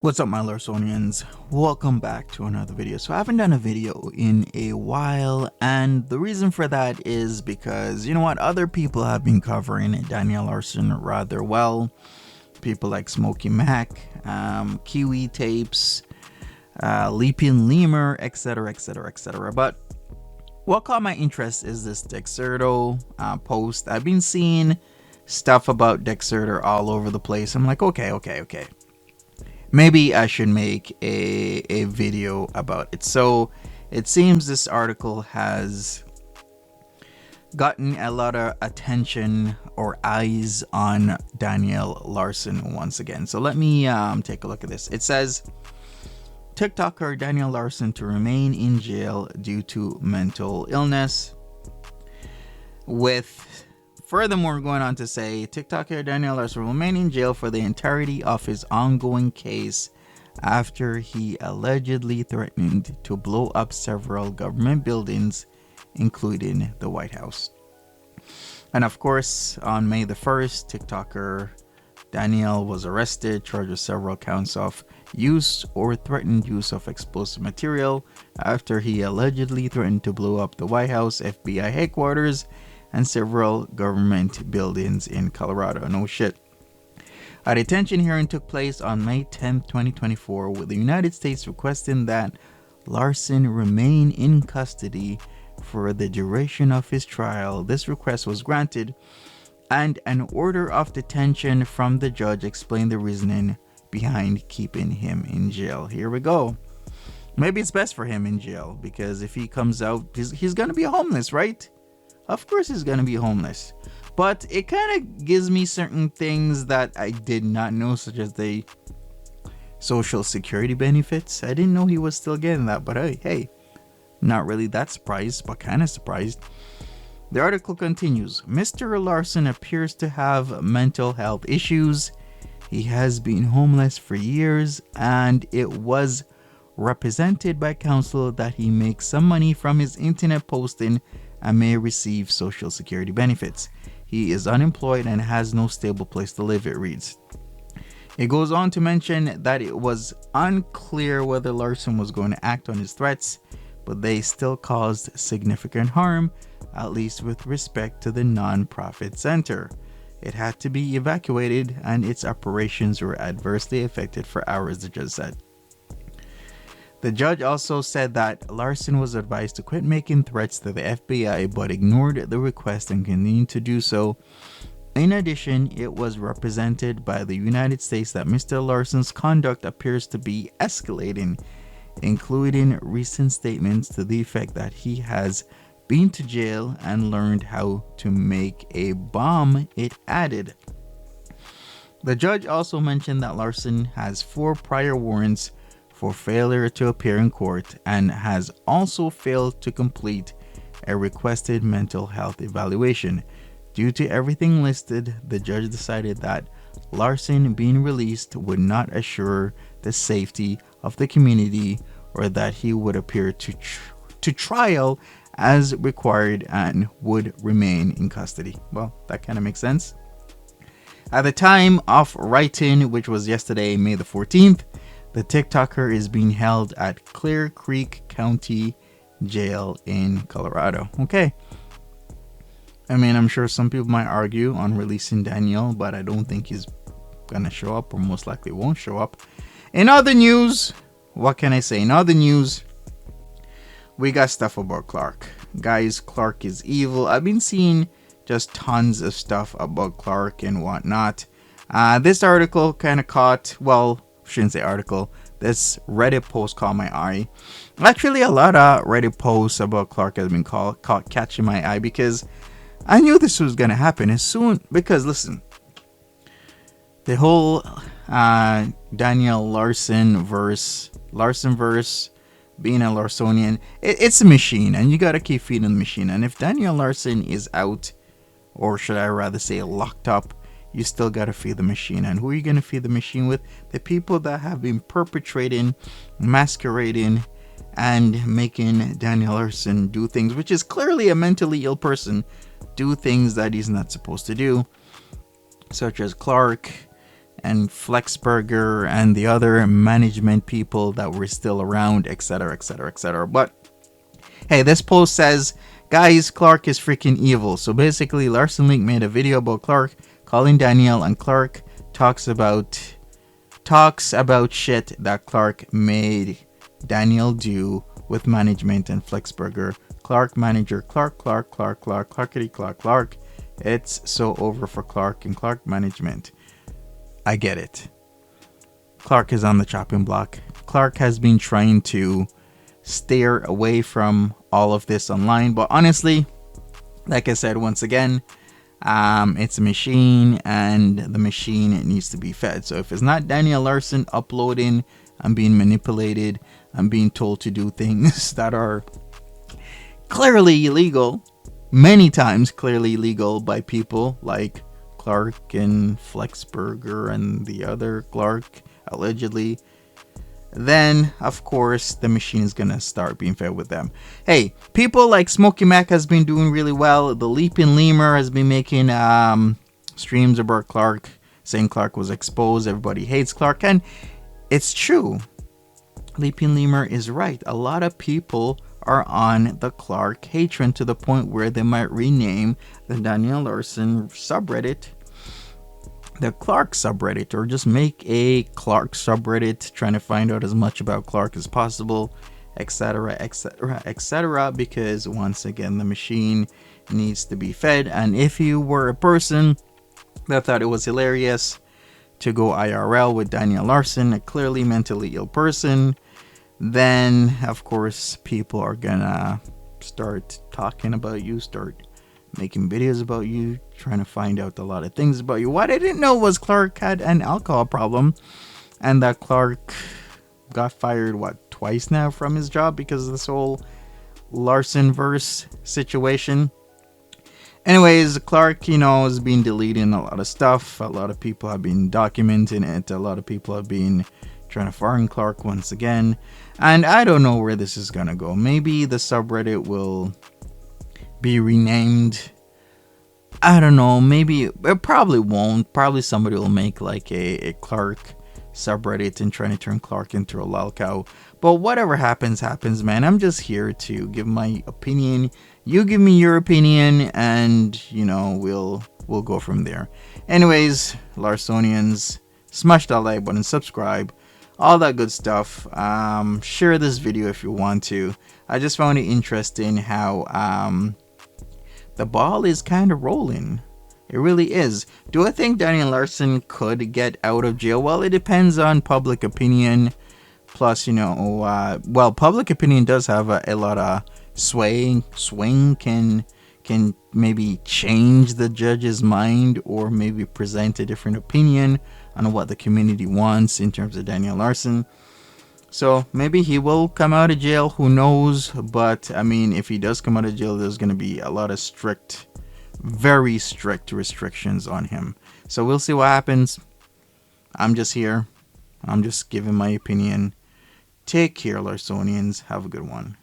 What's up, my Larsonians? Welcome back to another video. So I haven't done a video in a while, and the reason for that is because, you know what, other people have been covering Daniel Larson rather well. People like Smokey Mac, Kiwi Tapes, Leaping Lemur, etc, etc, etc. But what caught my interest is this Dexerto post. I've been seeing stuff about Dexerto all over the place. I'm like, okay. Maybe I should make a video about it. So it seems this article has gotten a lot of attention or eyes on Daniel Larson once again. So let me take a look at this. It says, TikToker Daniel Larson to remain in jail due to mental illness. With furthermore going on to say, TikToker Daniel Larson will remain in jail for the entirety of his ongoing case after he allegedly threatened to blow up several government buildings, including the White House. And of course, on May the 1st, TikToker Daniel was arrested, charged with several counts of use or threatened use of explosive material after he allegedly threatened to blow up the White House, FBI headquarters, and several government buildings in Colorado. No shit. A detention hearing took place on May 10, 2024, with the United States requesting that Larson remain in custody for the duration of his trial. This request was granted, and an order of detention from the judge explained the reasoning behind keeping him in jail. Here we go. Maybe it's best for him in jail, because if he comes out, he's gonna be homeless, right? Of course he's gonna be homeless. But it kind of gives me certain things that I did not know, such as the social security benefits. I didn't know he was still getting that, but hey, not really that surprised, but kind of surprised. The article continues. Mr. Larson appears to have mental health issues. He has been homeless for years, and it was represented by counsel that he makes some money from his internet posting and may receive social security benefits. He is unemployed and has no stable place to live, it reads. It goes on to mention that it was unclear whether Larson was going to act on his threats, but they still caused significant harm, at least with respect to the non-profit center. It had to be evacuated and its operations were adversely affected for hours, the judge said. The judge also said that Larson was advised to quit making threats to the FBI, but ignored the request and continued to do so. In addition, it was represented by the United States that Mr. Larson's conduct appears to be escalating, including recent statements to the effect that he has been to jail and learned how to make a bomb, it added. The judge also mentioned that Larson has 4 prior warrants for failure to appear in court and has also failed to complete a requested mental health evaluation. Due to everything listed, the judge decided that Larson being released would not assure the safety of the community or that he would appear to trial as required and would remain in custody. Well, that kind of makes sense. At the time of writing, which was yesterday, May the 14th, the TikToker is being held at Clear Creek County Jail in Colorado. Okay. I mean, I'm sure some people might argue on releasing Daniel, but I don't think he's gonna show up, or most likely won't show up. In other news, what can I say? In other news, we got stuff about Clark. Guys, Clark is evil. I've been seeing just tons of stuff about Clark and whatnot. This article kind of caught, well, shouldn't say article, this Reddit post caught my eye. Actually, a lot of Reddit posts about Clark has been caught catching my eye, because I knew this was gonna happen as soon. Because listen, the whole Daniel Larson verse, being a Larsonian, it's a machine, and you gotta keep feeding the machine. And if Daniel Larson is out, or should I rather say locked up, you still gotta feed the machine. And who are you gonna feed the machine with? The people that have been perpetrating, masquerading, and making Daniel Larson do things, which is clearly a mentally ill person, do things that he's not supposed to do, such as Clark and Flexberger and the other management people that were still around, etc., etc., etc. But hey, this post says, guys, Clark is freaking evil. So basically, Larson Link made a video about Clark calling Danielle, and Clark talks about shit that Clark made Danielle do with management and Flexberger. Clark manager, Clarkity Clark. It's so over for Clark and Clark management. I get it. Clark is on the chopping block. Clark has been trying to steer away from all of this online, but honestly, like I said once again, it's a machine, and the machine, it needs to be fed. So if it's not Danielle Larson uploading and being manipulated and being told to do things that are clearly illegal, many times clearly illegal by people like Clark and Flexberger and the other Clark allegedly, then of course the machine is gonna start being fed with them. Hey, people like Smokey Mac has been doing really well. The Leaping Lemur has been making streams about Clark, saying Clark was exposed. Everybody hates Clark, and it's true. Leaping Lemur is right. A lot of people are on the Clark hate trend to the point where they might rename the Danielle Larson subreddit the Clark subreddit, or just make a Clark subreddit trying to find out as much about Clark as possible, etc., etc., etc., because once again the machine needs to be fed. And if you were a person that thought it was hilarious to go IRL with Danielle Larson, a clearly mentally ill person, then of course people are gonna start talking about you, start making videos about you, trying to find out a lot of things about you. What I didn't know was Clark had an alcohol problem, and that Clark got fired twice now from his job because of this whole Larson verse situation. Anyways, Clark, has been deleting a lot of stuff. A lot of people have been documenting it. A lot of people have been trying to fire Clark once again, and I don't know where this is gonna go. Maybe the subreddit will be renamed. I don't know. Maybe it probably won't. Probably somebody will make like a Clark subreddit and trying to turn Clark into a lol cow. But whatever happens, man. I'm just here to give my opinion. You give me your opinion, and we'll go from there. Anyways, Larsonians, smash that like button, subscribe, all that good stuff. Share this video if you want to. I just found it interesting how the ball is kind of rolling. It really is. Do I think Danielle Larson could get out of jail? Well, it depends on public opinion. Plus, public opinion does have a lot of swing can maybe change the judge's mind, or maybe present a different opinion on what the community wants in terms of Danielle Larson. So maybe he will come out of jail, who knows? But I mean, if he does come out of jail, there's going to be a lot of very strict restrictions on him. So we'll see what happens. I'm just here. I'm just giving my opinion. Take care, Larsonians. Have a good one.